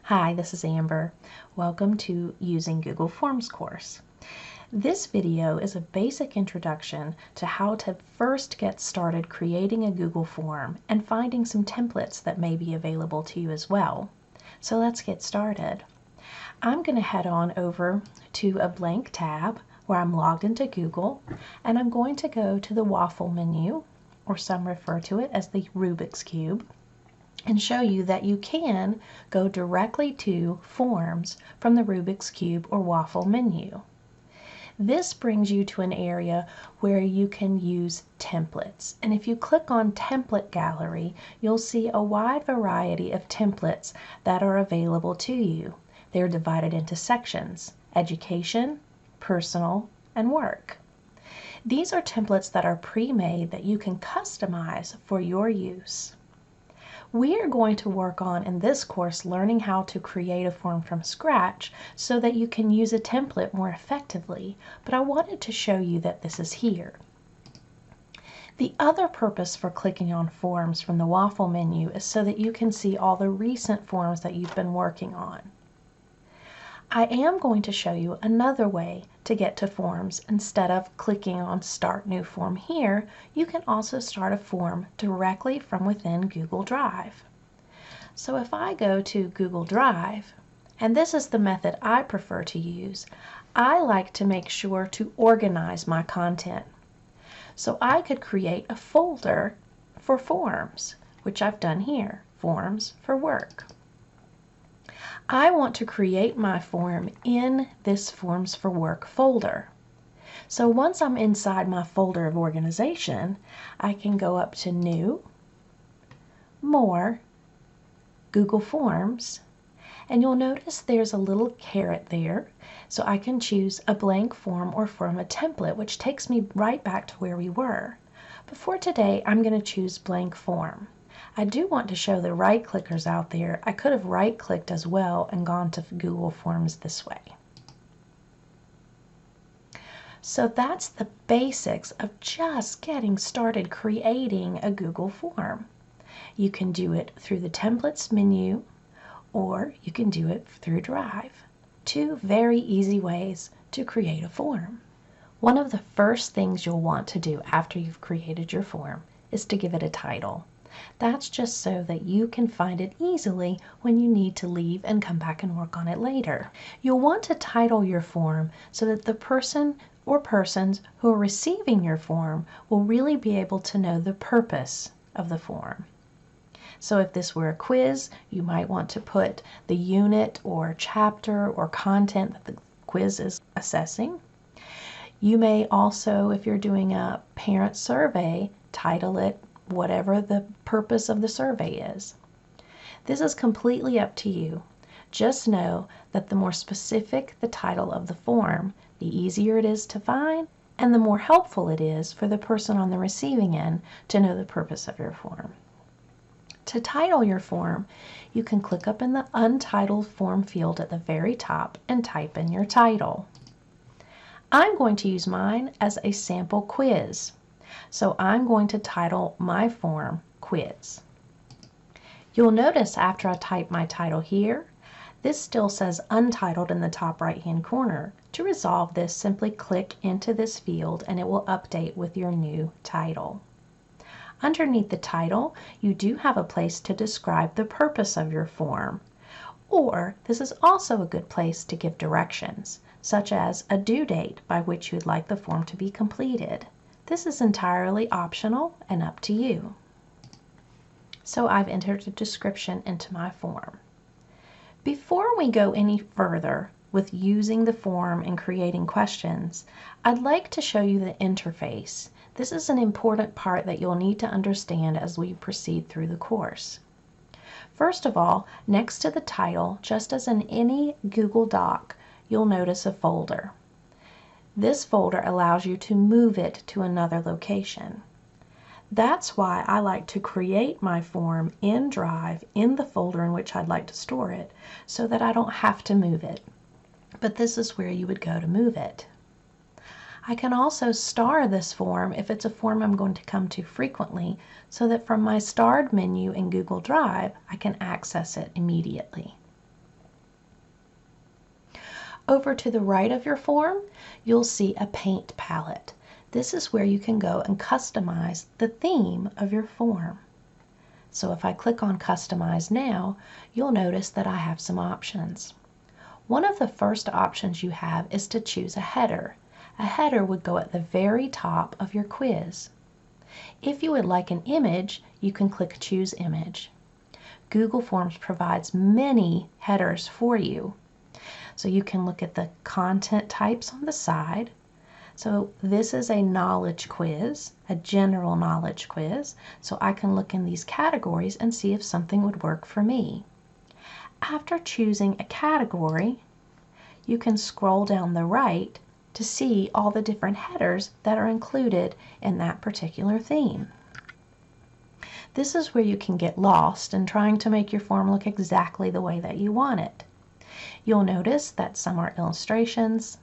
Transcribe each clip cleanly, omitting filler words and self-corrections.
Hi, this is Amber. Welcome to Using Google Forms course. This video is a basic introduction to how to first get started creating a Google form and finding some templates that may be available to you as well. So let's get started. I'm going to head on over to a blank tab where I'm logged into Google, and I'm going to go to the waffle menu, or some refer to it as the Rubik's Cube, and show you that you can go directly to Forms from the Rubik's Cube or Waffle menu. This brings you to an area where you can use templates. And if you click on Template Gallery, you'll see a wide variety of templates that are available to you. They're divided into sections: Education, Personal, and Work. These are templates that are pre-made that you can customize for your use. We are going to work on, in this course, learning how to create a form from scratch so that you can use a template more effectively, but I wanted to show you that this is here. The other purpose for clicking on Forms from the Waffle menu is so that you can see all the recent forms that you've been working on. I am going to show you another way to get to forms. Instead of clicking on Start New Form here, you can also start a form directly from within Google Drive. So if I go to Google Drive, and this is the method I prefer to use, I like to make sure to organize my content. So I could create a folder for forms, which I've done here, Forms for Work. I want to create my form in this Forms for Work folder. So once I'm inside my folder of organization, I can go up to New, More, Google Forms, and you'll notice there's a little caret there, so I can choose a blank form or from a template, which takes me right back to where we were. But for today, I'm going to choose blank form. I do want to show the right clickers out there. I could have right clicked as well and gone to Google Forms this way. So that's the basics of just getting started creating a Google form. You can do it through the Templates menu, or you can do it through Drive. Two very easy ways to create a form. One of the first things you'll want to do after you've created your form is to give it a title. That's just so that you can find it easily when you need to leave and come back and work on it later. You'll want to title your form so that the person or persons who are receiving your form will really be able to know the purpose of the form. So if this were a quiz, you might want to put the unit or chapter or content that the quiz is assessing. You may also, if you're doing a parent survey, title it whatever the purpose of the survey is. This is completely up to you. Just know that the more specific the title of the form, the easier it is to find, and the more helpful it is for the person on the receiving end to know the purpose of your form. To title your form, you can click up in the Untitled Form field at the very top and type in your title. I'm going to use mine as a sample quiz. So I'm going to title my form Quiz. You'll notice after I type my title here, this still says Untitled in the top right-hand corner. To resolve this, simply click into this field and it will update with your new title. Underneath the title, you do have a place to describe the purpose of your form. Or this is also a good place to give directions, such as a due date by which you'd like the form to be completed. This is entirely optional and up to you. So I've entered a description into my form. Before we go any further with using the form and creating questions, I'd like to show you the interface. This is an important part that you'll need to understand as we proceed through the course. First of all, next to the title, just as in any Google Doc, you'll notice a folder. This folder allows you to move it to another location. That's why I like to create my form in Drive in the folder in which I'd like to store it, so that I don't have to move it. But this is where you would go to move it. I can also star this form if it's a form I'm going to come to frequently, so that from my starred menu in Google Drive, I can access it immediately. Over to the right of your form, you'll see a paint palette. This is where you can go and customize the theme of your form. So if I click on Customize now, you'll notice that I have some options. One of the first options you have is to choose a header. A header would go at the very top of your quiz. If you would like an image, you can click Choose Image. Google Forms provides many headers for you. So you can look at the content types on the side. So this is a knowledge quiz, a general knowledge quiz. So I can look in these categories and see if something would work for me. After choosing a category, you can scroll down the right to see all the different headers that are included in that particular theme. This is where you can get lost in trying to make your form look exactly the way that you want it. You'll notice that some are illustrations,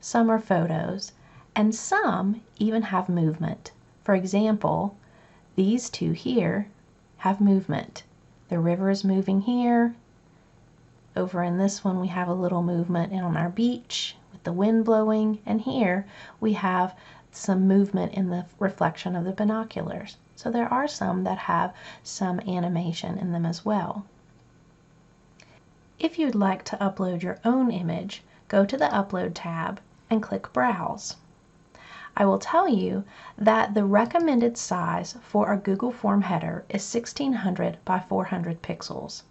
some are photos, and some even have movement. For example, these two here have movement. The river is moving here. Over in this one we have a little movement on our beach with the wind blowing, and here we have some movement in the reflection of the binoculars. So there are some that have some animation in them as well. If you'd like to upload your own image, go to the Upload tab and click Browse. I will tell you that the recommended size for a Google Form header is 1600 by 400 pixels.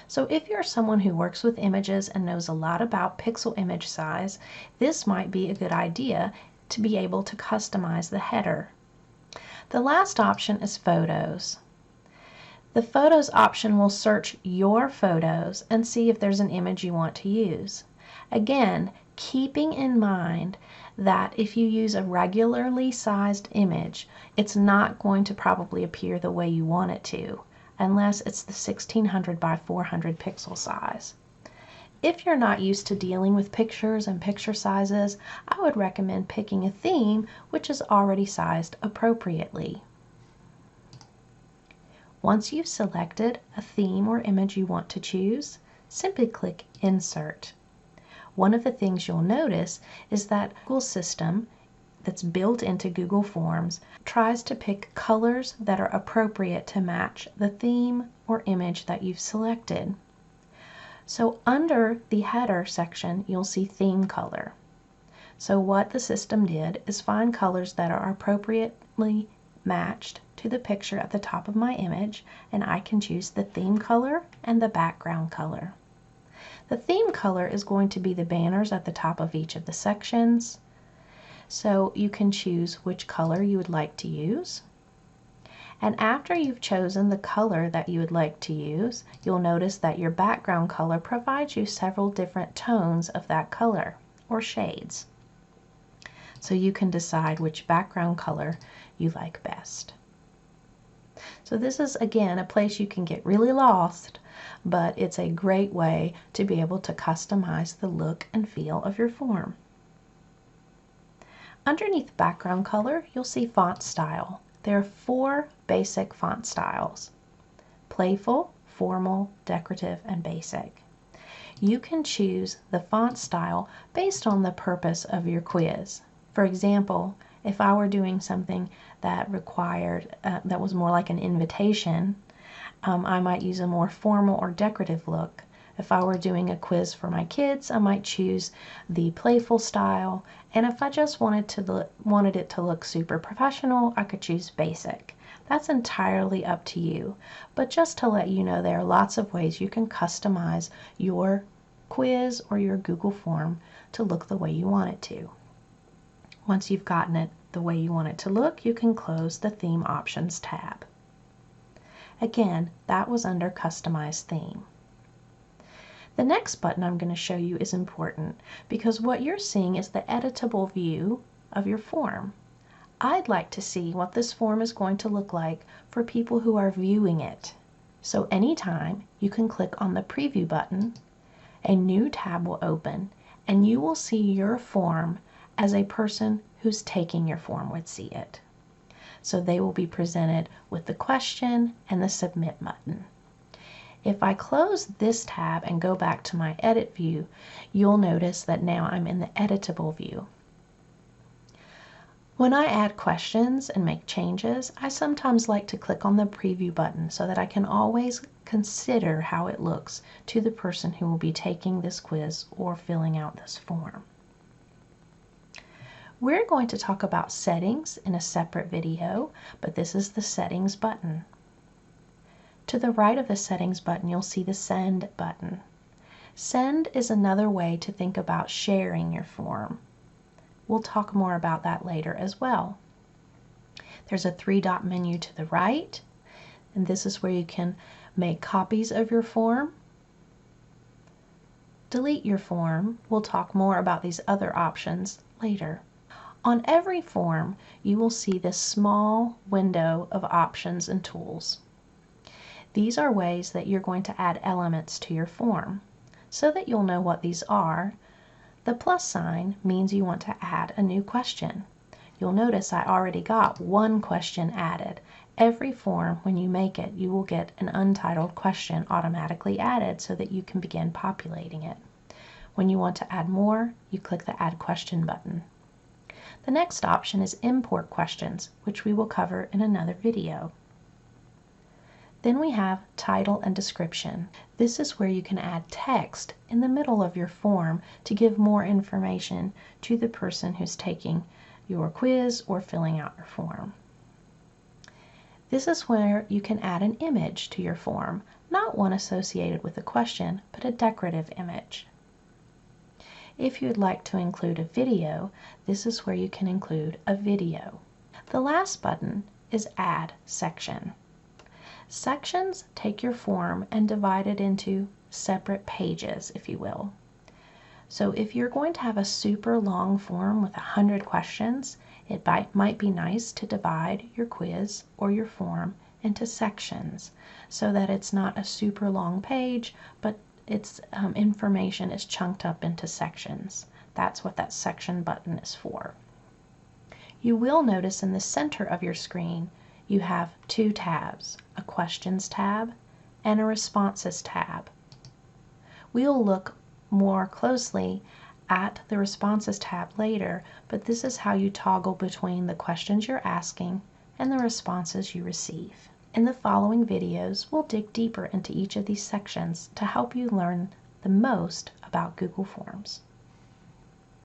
So if you're someone who works with images and knows a lot about pixel image size, this might be a good idea to be able to customize the header. The last option is Photos. The Photos option will search your photos and see if there's an image you want to use. Again, keeping in mind that if you use a regularly sized image, it's not going to probably appear the way you want it to, unless it's the 1600 by 400 pixel size. If you're not used to dealing with pictures and picture sizes, I would recommend picking a theme which is already sized appropriately. Once you've selected a theme or image you want to choose, simply click Insert. One of the things you'll notice is that Google system that's built into Google Forms tries to pick colors that are appropriate to match the theme or image that you've selected. So under the header section, you'll see theme color. So what the system did is find colors that are appropriately matched to the picture at the top of my image, and I can choose the theme color and the background color. The theme color is going to be the banners at the top of each of the sections. So you can choose which color you would like to use. And after you've chosen the color that you would like to use, you'll notice that your background color provides you several different tones of that color, or shades. So you can decide which background color you like best. So this is, again, a place you can get really lost, but it's a great way to be able to customize the look and feel of your form. Underneath background color, you'll see font style. There are 4 basic font styles: playful, formal, decorative, and basic. You can choose the font style based on the purpose of your quiz. For example, if I were doing something that required, that was more like an invitation, I might use a more formal or decorative look. If I were doing a quiz for my kids, I might choose the playful style. And if I just wanted it to look super professional, I could choose basic. That's entirely up to you. But just to let you know, there are lots of ways you can customize your quiz or your Google form to look the way you want it to. Once you've gotten it the way you want it to look, you can close the Theme Options tab. Again, that was under Customize Theme. The next button I'm going to show you is important because what you're seeing is the editable view of your form. I'd like to see what this form is going to look like for people who are viewing it. So anytime you can click on the Preview button, a new tab will open and you will see your form as a person who's taking your form would see it. So they will be presented with the question and the Submit button. If I close this tab and go back to my Edit view, you'll notice that now I'm in the Editable view. When I add questions and make changes, I sometimes like to click on the Preview button so that I can always consider how it looks to the person who will be taking this quiz or filling out this form. We're going to talk about settings in a separate video, but this is the Settings button. To the right of the Settings button, you'll see the Send button. Send is another way to think about sharing your form. We'll talk more about that later as well. There's a three-dot menu to the right, and this is where you can make copies of your form, delete your form. We'll talk more about these other options later. On every form, you will see this small window of options and tools. These are ways that you're going to add elements to your form. So that you'll know what these are, the plus sign means you want to add a new question. You'll notice I already got one question added. Every form, when you make it, you will get an untitled question automatically added so that you can begin populating it. When you want to add more, you click the Add Question button. The next option is Import Questions, which we will cover in another video. Then we have Title and Description. This is where you can add text in the middle of your form to give more information to the person who's taking your quiz or filling out your form. This is where you can add an image to your form, not one associated with a question, but a decorative image. If you'd like to include a video, this is where you can include a video. The last button is Add Section. Sections take your form and divide it into separate pages, if you will. So if you're going to have a super long form with 100 questions, it might be nice to divide your quiz or your form into sections so that it's not a super long page, but its information is chunked up into sections. That's what that section button is for. You will notice in the center of your screen you have two tabs, a Questions tab and a Responses tab. We'll look more closely at the Responses tab later, but this is how you toggle between the questions you're asking and the responses you receive. In the following videos, we'll dig deeper into each of these sections to help you learn the most about Google Forms.